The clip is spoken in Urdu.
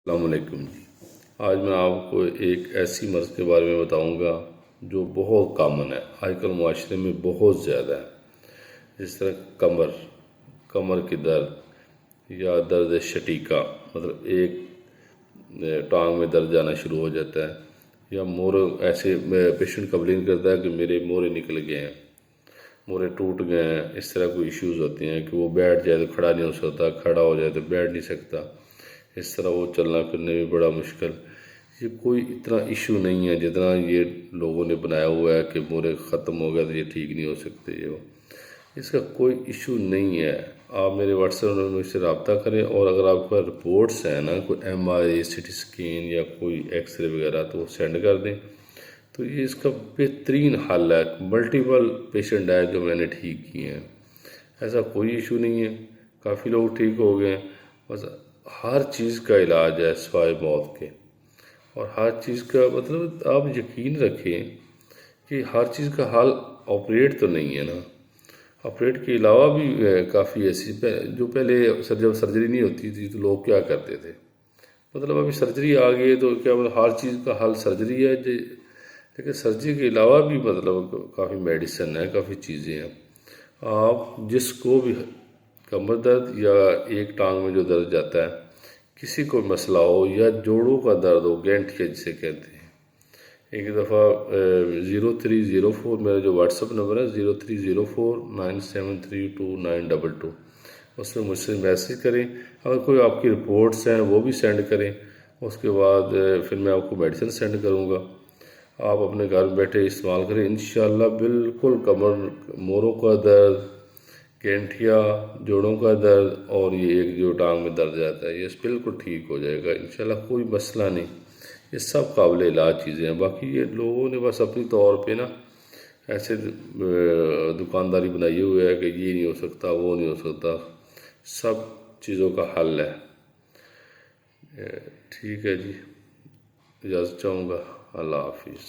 السلام علیکم جی۔ آج میں آپ کو ایک ایسی مرض کے بارے میں بتاؤں گا جو بہت کامن ہے، آج کل معاشرے میں بہت زیادہ ہے، جس طرح کمر کی درد یا درد شٹیکا، مطلب ایک ٹانگ میں درد جانا شروع ہو جاتا ہے، یا مورے ایسے پیشنٹ کمپلین کرتا ہے کہ میرے مورے نکل گئے ہیں، مورے ٹوٹ گئے ہیں، اس طرح کوئی ایشوز ہوتے ہیں کہ وہ بیٹھ جائے تو کھڑا نہیں ہو سکتا، کھڑا ہو جائے تو بیٹھ نہیں سکتا، اس طرح وہ چلنا پھرنے میں بڑا مشکل۔ یہ کوئی اتنا ایشو نہیں ہے جتنا یہ لوگوں نے بنایا ہوا ہے کہ مورے ختم ہو گیا تو یہ ٹھیک نہیں ہو سکتے، یہ وہ اس کا کوئی ایشو نہیں ہے۔ آپ میرے واٹس ایپ نمبر سے رابطہ کریں، اور اگر آپ کے پاس رپورٹس ہیں نا، کوئی ایم آر آئی، سی ٹی اسکین یا کوئی ایکس رے وغیرہ، تو وہ سینڈ کر دیں، تو یہ اس کا بہترین حل ہے۔ ملٹیپل پیشنٹ ہیں جو میں نے ٹھیک کیے ہیں، ایسا کوئی ایشو نہیں ہے، کافی لوگ ٹھیک ہو گئے ہیں۔ بس ہر چیز کا علاج ہے سوائے موت کے، اور ہر چیز کا مطلب آپ یقین رکھیں کہ ہر چیز کا حل آپریٹ تو نہیں ہے نا، آپریٹ کے علاوہ بھی کافی ایسی جو پہلے جب سرجری نہیں ہوتی تھی تو لوگ کیا کرتے تھے، مطلب ابھی سرجری آ گئی ہے تو کیا مطلب ہر چیز کا حل سرجری ہے جی، لیکن سرجری کے علاوہ بھی مطلب کافی میڈیسن ہے، کافی چیزیں ہیں۔ آپ جس کو بھی کمر درد یا ایک ٹانگ میں جو درد جاتا ہے، کسی کو مسئلہ ہو یا جوڑوں کا درد ہو، گینٹھیا جسے کہتے ہیں، ایک دفعہ 0304 میرا جو واٹس ایپ نمبر ہے 030497322922، اس میں مجھ سے میسیج کریں، اگر کوئی آپ کی رپورٹس ہیں وہ بھی سینڈ کریں، اس کے بعد پھر میں آپ کو میڈیسن سینڈ کروں گا، آپ اپنے گھر بیٹھے استعمال کریں، انشاءاللہ بالکل کمر موروں کا درد، گینٹھیا، جوڑوں کا درد، اور یہ ایک جو ٹانگ میں درد جاتا ہے، یہ بالکل ٹھیک ہو جائے گا انشاءاللہ، کوئی مسئلہ نہیں، یہ سب قابل علاج چیزیں ہیں۔ باقی یہ لوگوں نے بس اپنی طور پہ نا ایسے دکانداری بنائی ہوئی ہے کہ یہ نہیں ہو سکتا، وہ نہیں ہو سکتا، سب چیزوں کا حل ہے۔ ٹھیک ہے جی، اجازت چاہوں گا، اللہ حافظ۔